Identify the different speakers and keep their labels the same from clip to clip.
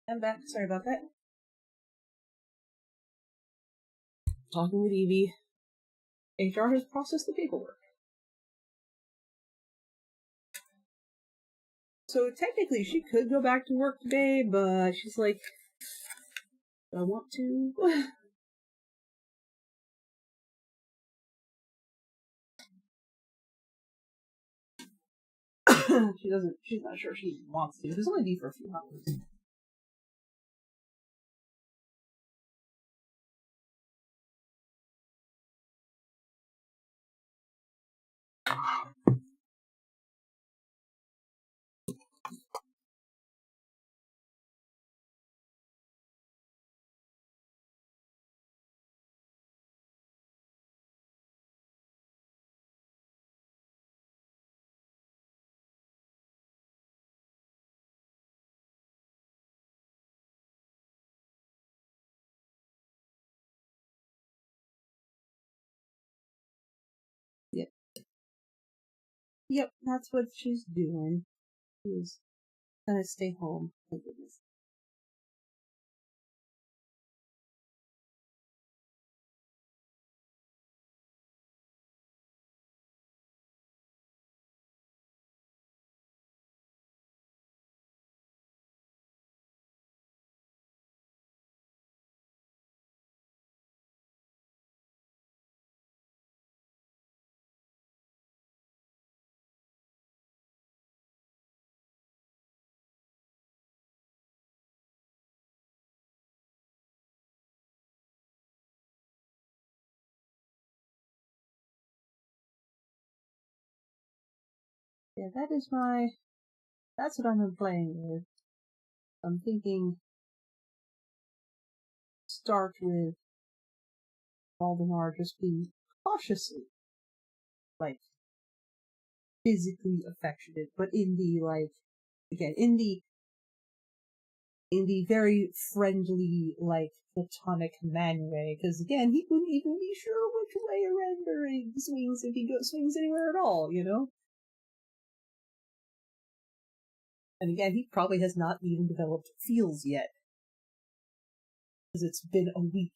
Speaker 1: I'm back. Sorry about that. Talking with Evie. HR has processed the paperwork. So technically she could go back to work today, but she's like, do I want to? She's not sure she wants to. This will only be for a few hours. Yep. Yep, that's what she's doing. She's gonna stay home. Thank goodness. Yeah, that's what I've been playing with. I'm thinking start with Valdemar just being cautiously, like, physically affectionate, but in the, like, again, in the very friendly, like, platonic man way, because again, he wouldn't even be sure which way a rendering swings if he swings anywhere at all, you know? And again, he probably has not even developed feels yet, because it's been a week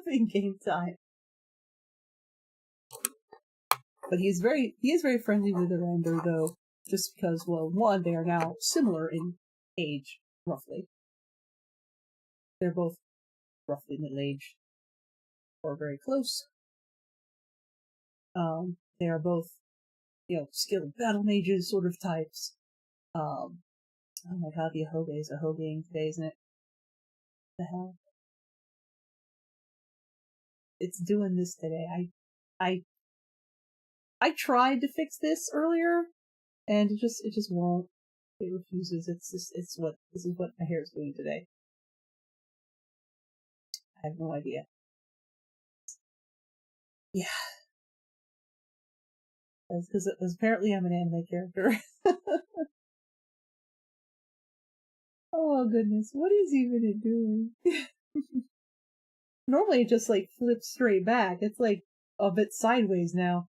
Speaker 1: in game time. But he is very friendly with Aranda, though, just because, well, one, they are now similar in age, roughly. They're both roughly middle-aged, or very close. They are both, skilled battle mages sort of types. Oh my god, the Ahoge is Ahogeing today, isn't it? The hell? It's doing this today. I tried to fix this earlier, and it just won't. It refuses. This is what my hair is doing today. I have no idea. Yeah. Because apparently I'm an anime character. Oh goodness, what is even it doing? Normally it just like flips straight back. It's like a bit sideways now.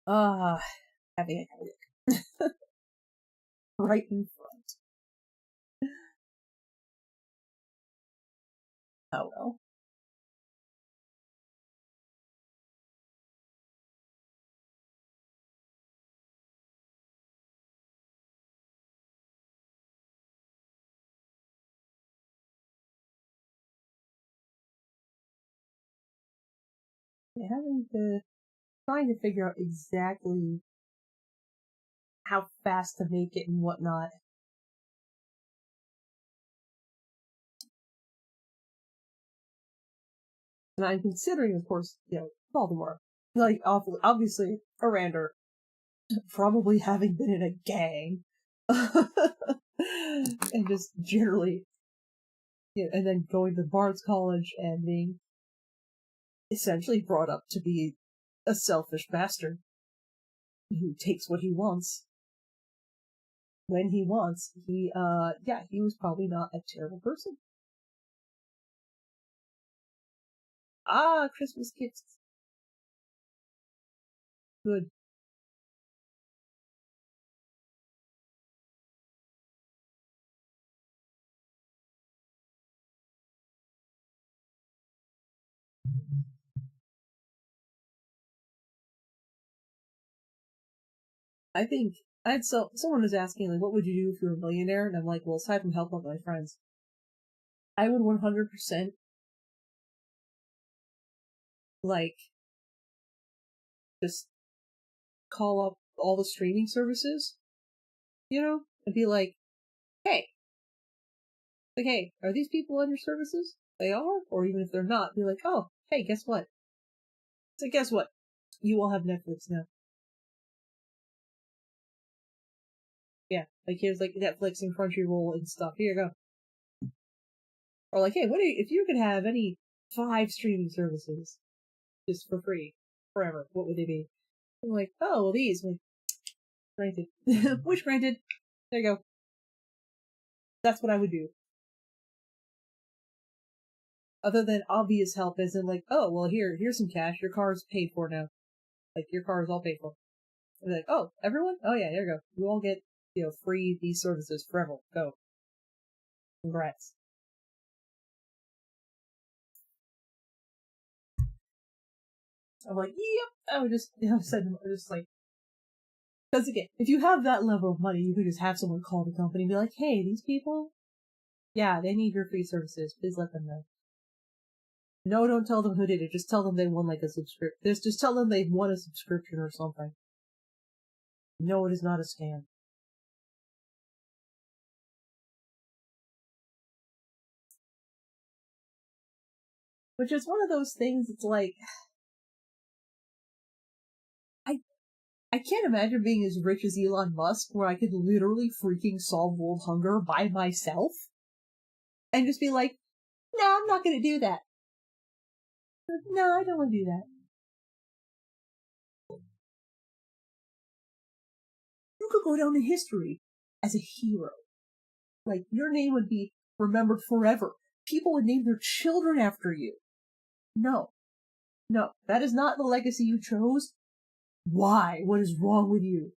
Speaker 1: Ah, having a headache. Right in front. Oh well. Yeah, trying to figure out exactly how fast to make it and whatnot. And I'm considering, of course, Baltimore. Like, obviously, Arander probably having been in a gang. And just generally, and then going to Bard's College and being essentially brought up to be a selfish bastard who takes what he wants when he wants. He was probably not a terrible person. Ah, Christmas gifts. Good. I think someone was asking like, what would you do if you were a millionaire? And I'm like, well, aside from help out my friends, I would 100% like just call up all the streaming services, and be hey, hey, are these people on your services? They are, or even if they're not, be like, oh, hey, guess what? So guess what? You all have Netflix now. Yeah, like here's like Netflix and Crunchyroll and stuff. Here you go. Or like, hey, if you could have any 5 streaming services just for free forever, what would they be? I'm like, oh, well, these. I'm like, granted. Wish granted. There you go. That's what I would do. Other than obvious help, as in like, oh, well, here's some cash. Your car's paid for now. Like, your car is all paid for. And like, oh, everyone? Oh, yeah, there you go. You all get, free these services forever. Go. Congrats. I'm like, yep. I would just, just like, because again, if you have that level of money, you could just have someone call the company and be like, hey, these people, yeah, they need your free services. Please let them know. No, don't tell them who did it. Just tell them they won like a subscription. Just tell them they won a subscription or something. No, it is not a scam. Which is one of those things, it's like, I can't imagine being as rich as Elon Musk, where I could literally freaking solve world hunger by myself. And just be like, no, I'm not gonna do that. No, I don't want to do that. You could go down in history as a hero. Like, your name would be remembered forever. People would name their children after you. No. No, that is not the legacy you chose. Why? What is wrong with you?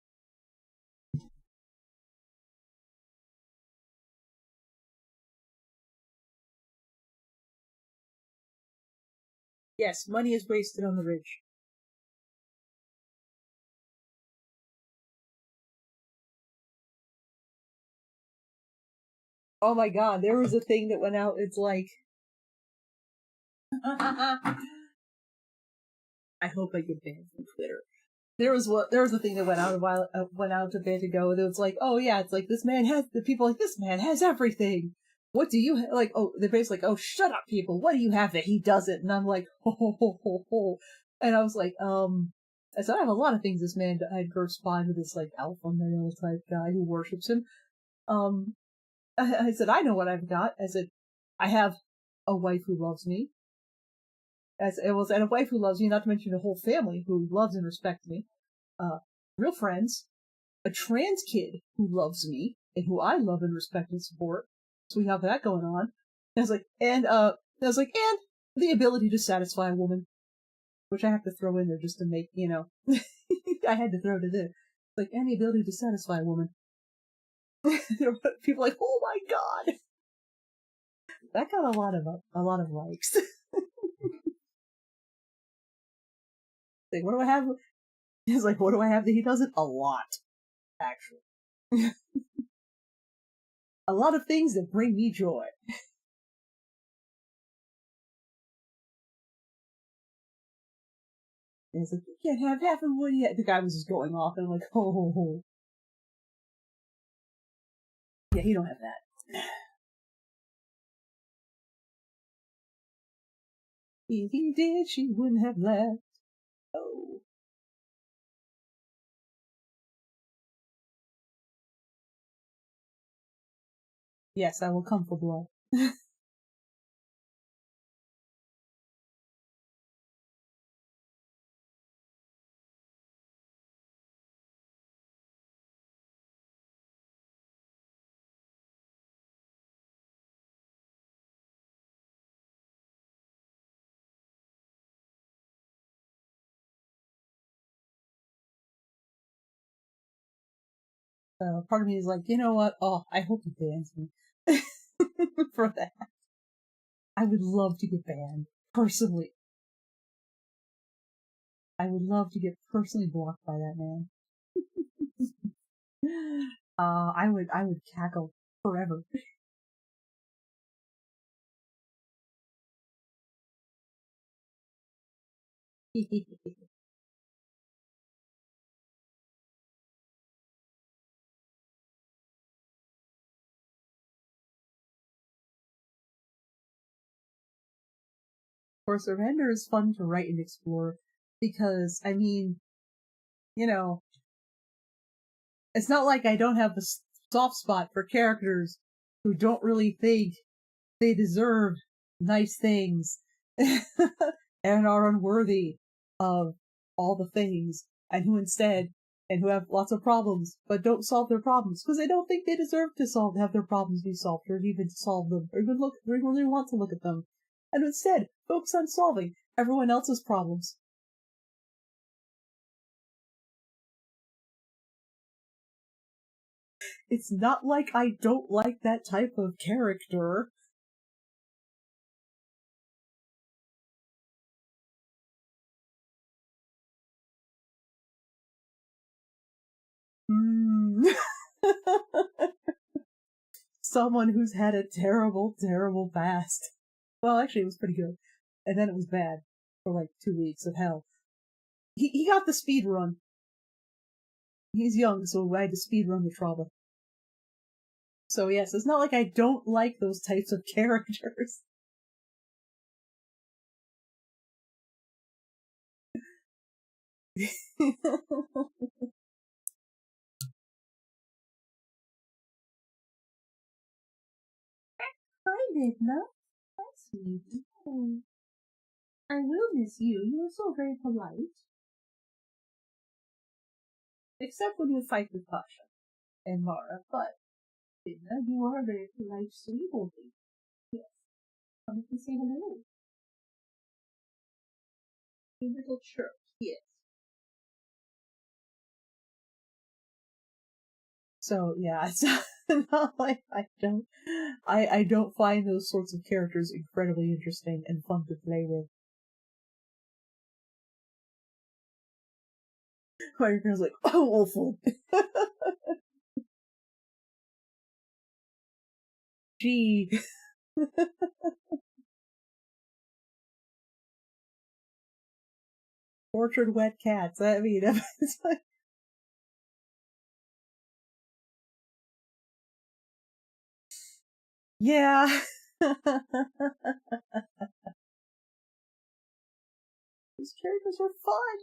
Speaker 1: Yes, money is wasted on the rich. Oh my god, there was a thing that went out, it's like... I hope I get banned from Twitter. There was a thing that went out a bit ago that was like, oh yeah, it's like this man has everything. What do you like? Oh, they're basically like, oh, shut up, people. What do you have that he doesn't? And I'm like, ho ho ho ho ho. And I was like, I said I have a lot of things. This man, I'd correspond with this like alpha male type guy who worships him. Um, I said I know what I've got. I said I have a wife who loves me. As it was, and a wife who loves me, not to mention a whole family who loves and respects me, real friends, a trans kid who loves me and who I love and respect and support. So we have that going on. And I was like, and the ability to satisfy a woman, which I have to throw in there just to make, I had to throw it in there. Like, and the ability to satisfy a woman. People are like, oh my god, that got a lot of likes. Like, what do I have? He's like, what do I have that he doesn't? A lot, actually. A lot of things that bring me joy. And he's like, you can't have half of what yet. The guy was just going off, and I'm like, oh. Yeah, he don't have that. If he did, she wouldn't have left. Oh. Yes, I will come for blood. Part of me is like, you know what? Oh, I hope he bans me for that. I would love to get banned personally. I would love to get personally blocked by that man. I would cackle forever. Of course, Surrender is fun to write and explore because, I mean, you know, it's not like I don't have a soft spot for characters who don't really think they deserve nice things and are unworthy of all the things, and who have lots of problems but don't solve their problems because they don't think they deserve to have their problems be solved or even solve them or even really want to look at them, and instead focus on solving everyone else's problems. It's not like I don't like that type of character. Mm. Someone who's had a terrible, terrible past. Well, actually, it was pretty good. And then it was bad for like 2 weeks of hell. He got the speed run. He's young, so I had to speed run the trauma. So yes, it's not like I don't like those types of characters. Hi, Midna. Hi, sweetie. Oh, I will miss you. You were so very polite. Except when you fight with Pasha and Mara, but Midna, you are a very polite, sweet old lady. Yes. Come and say hello. A little chirp. Yes. So yeah, it's not like I don't find those sorts of characters incredibly interesting and fun to play with. My girl's like, oh, awful. Gee, tortured wet cats. I mean, it's like, yeah. These characters were fun.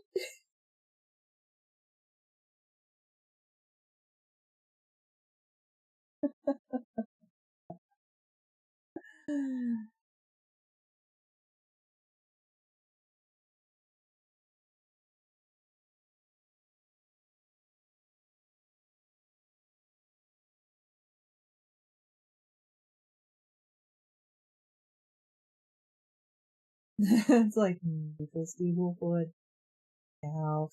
Speaker 1: It's like this evil wood. Now,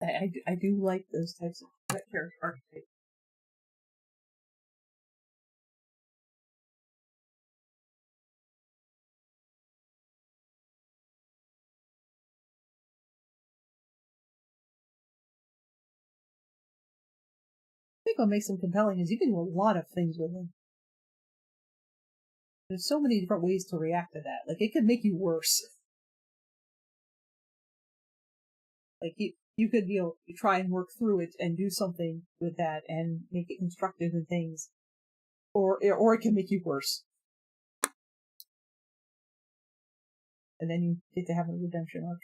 Speaker 1: I do like those types of character archetypes. I think what makes them compelling is you can do a lot of things with them. There's so many different ways to react to that. Like it could make you worse. Like you could try and work through it and do something with that and make it constructive and things, or it can make you worse. And then you get to have a redemption arc.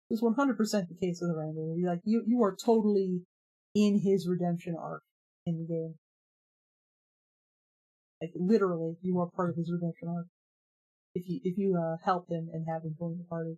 Speaker 1: It was 100% the case with the Randall. Like you are totally in his redemption arc in the game. Like literally, you are part of his redemption arc if you help him and have him join the party.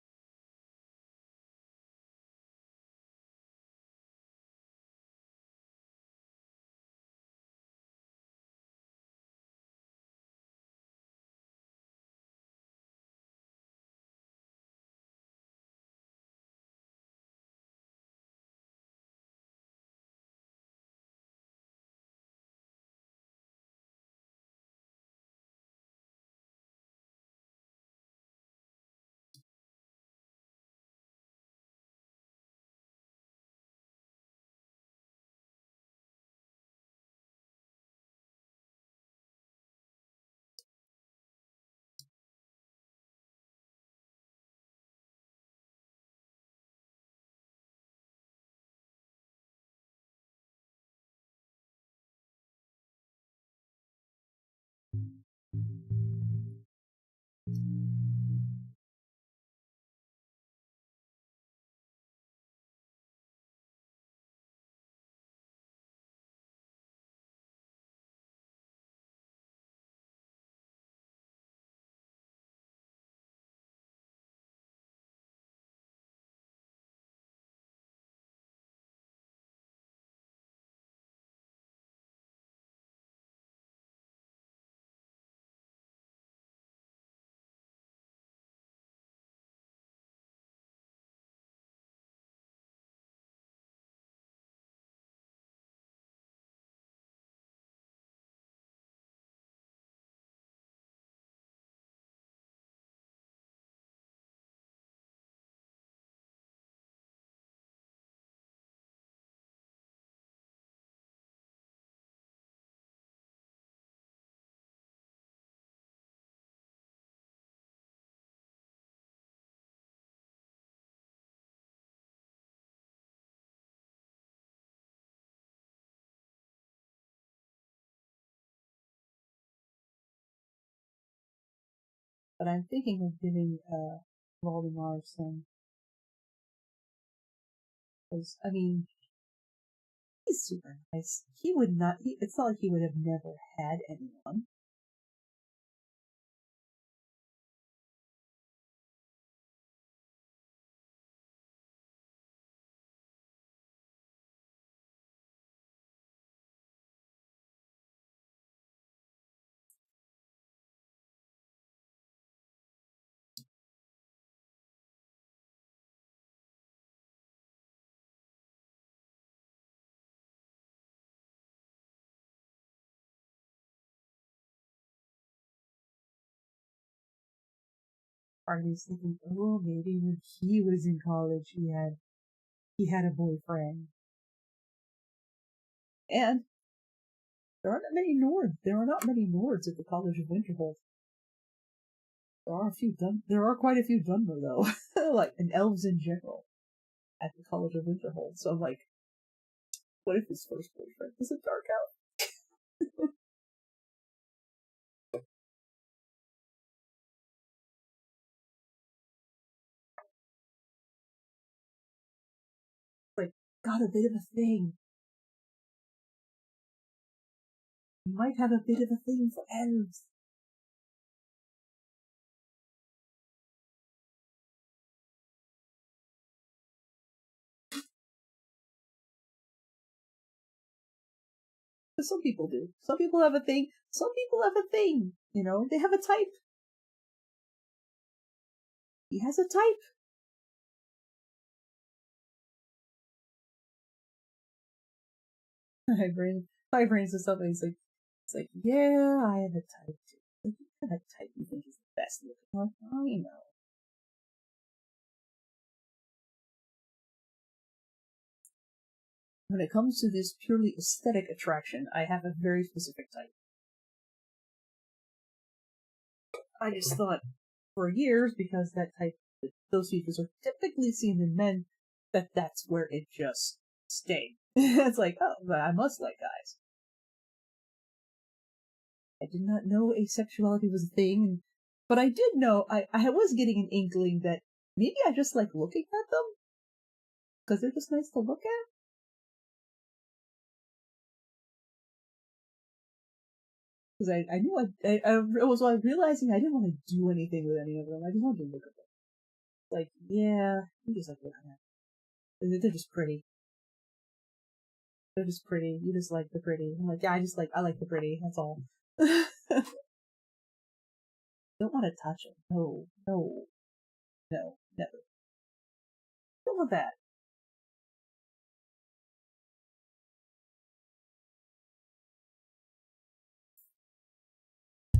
Speaker 1: But I'm thinking of giving Voldemar some. Because, I mean, he's super nice. He would not. It's not like he would have never had anyone. Or he's thinking, oh, maybe when he was in college, he had a boyfriend. And there are not many Nords at the College of Winterhold. There are quite a few Dunmer though, like and elves in general at the College of Winterhold. So I'm like, what if his first boyfriend was a dark elf? Like, got a bit of a thing. You might have a bit of a thing for elves. Some people do. Some people have a thing. Some people have a thing. You know, they have a type. He has a type. My brain says something. It's like, yeah, I have a type too. Like, you have a type you think is the best looking one. I know. When it comes to this purely aesthetic attraction, I have a very specific type. I just thought for years, because that type, those features are typically seen in men, that's where it just stayed. It's like, oh, but I must like guys. I did not know asexuality was a thing, but I did know, I was getting an inkling that maybe I just like looking at them, because they're just nice to look at. Because I knew I was realizing I didn't want to do anything with any of them. I just wanted to look at them. Like, yeah, you just like looking at them. They're just pretty. They're just pretty. You just like the pretty. I'm like, yeah, I like the pretty. That's all. Don't want to touch them. No, no, no, never. Don't want that.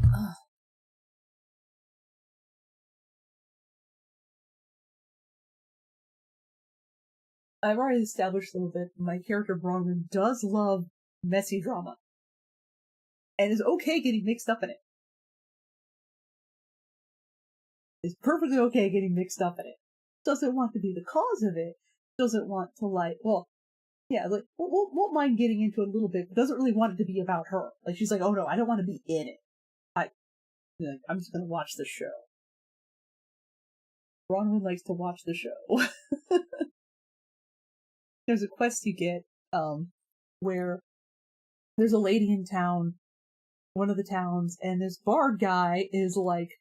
Speaker 1: Ugh. I've already established a little bit. My character Bronwyn does love messy drama and is okay getting mixed up in it. Is perfectly okay getting mixed up in it. Doesn't want to be the cause of it. Doesn't want to like, well, yeah, like won't mind getting into it a little bit, but doesn't really want it to be about her. Like she's like, oh no, I don't want to be in it. I'm just gonna watch the show. Bronwyn likes to watch the show. There's a quest you get, where there's a lady in town, one of the towns, and this bard guy is like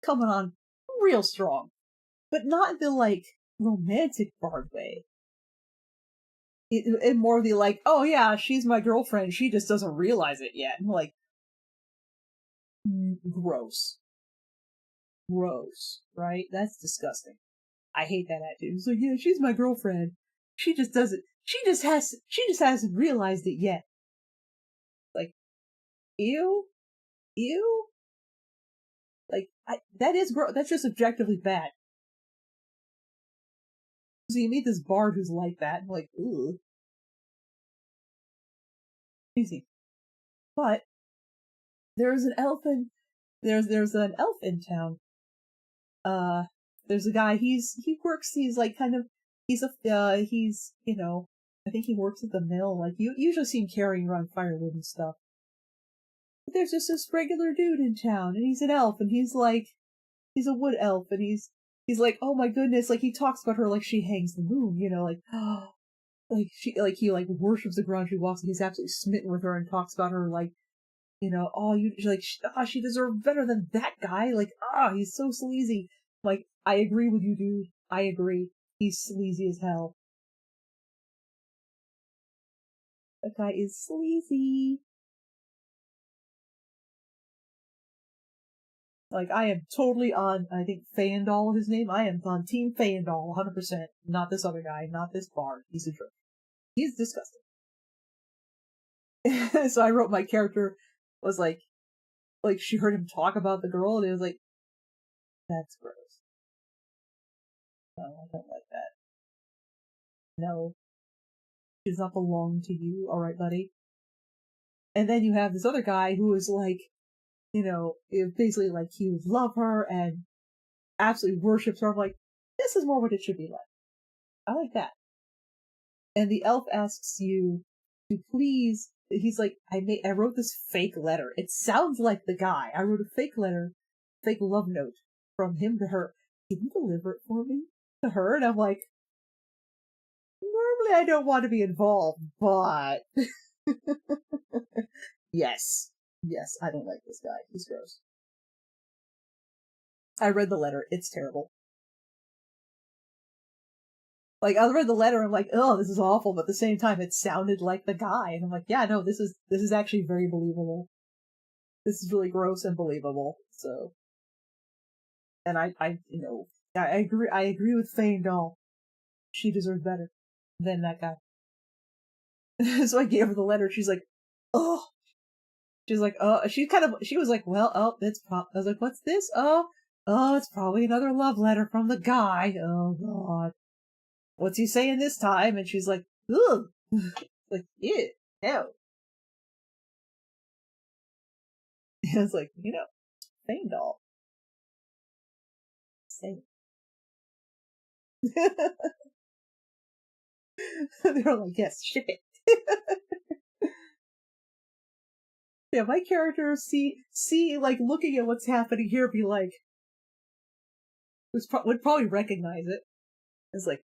Speaker 1: coming on real strong, but not the like romantic bard way. It more the like, oh yeah, she's my girlfriend, she just doesn't realize it yet. And like, gross, gross, right? That's disgusting. I hate that attitude. It's like, yeah, she's my girlfriend. She just doesn't. She just hasn't realized it yet. Like, ew, ew. Like, that is gross. That's just objectively bad. So you meet this bard who's like that, and like, ooh, easy. But there's an elf in there's an elf in town. Uh, there's a guy. He works. He's like kind of. He's I think he works at the mill. Like you usually see him carrying around firewood and stuff. But there's just this regular dude in town, and he's an elf, and he's like he's a wood elf, and he's like, oh my goodness, like he talks about her like she hangs the moon, like like he like worships the ground she walks, and he's absolutely smitten with her, and talks about her like, oh you like she deserved better than that guy, like he's so sleazy. Like I agree with you, dude. I agree. He's sleazy as hell. That guy is sleazy. Like, I am totally on, I think Fandal, his name. I am on Team Fandal, 100%. Not this other guy, not this bard. He's a jerk. He's disgusting. So I wrote my character was like she heard him talk about the girl, and it was like, that's gross. No, I don't like that. No, she does not belong to you, alright, buddy? And then you have this other guy who is like, basically like he would love her and absolutely worships her. I'm like, this is more what it should be like. I like that. And the elf asks you to please. He's like, I wrote this fake letter. It sounds like the guy. I wrote a fake letter, fake love note from him to her. Can you deliver it for me to her? And I'm like, normally I don't want to be involved, but yes, I don't like this guy. He's gross. I read the letter. It's terrible. Like, I read the letter, I'm like, oh, this is awful, but at the same time, it sounded like the guy, and I'm like, yeah, no, this is actually very believable. This is really gross and believable. So, and I agree with Doll. She deserves better than that guy. So I gave her the letter. She's like, oh, she's like, oh, she was like, well, oh, I was like, what's this? Oh, it's probably another love letter from the guy. Oh God, what's he saying this time? And she's like, ugh, like, ew, no. I was like, Doll. Same. They were like, yes, ship it. Yeah, my characters see like looking at what's happening here, be like, would probably recognize it. It's like,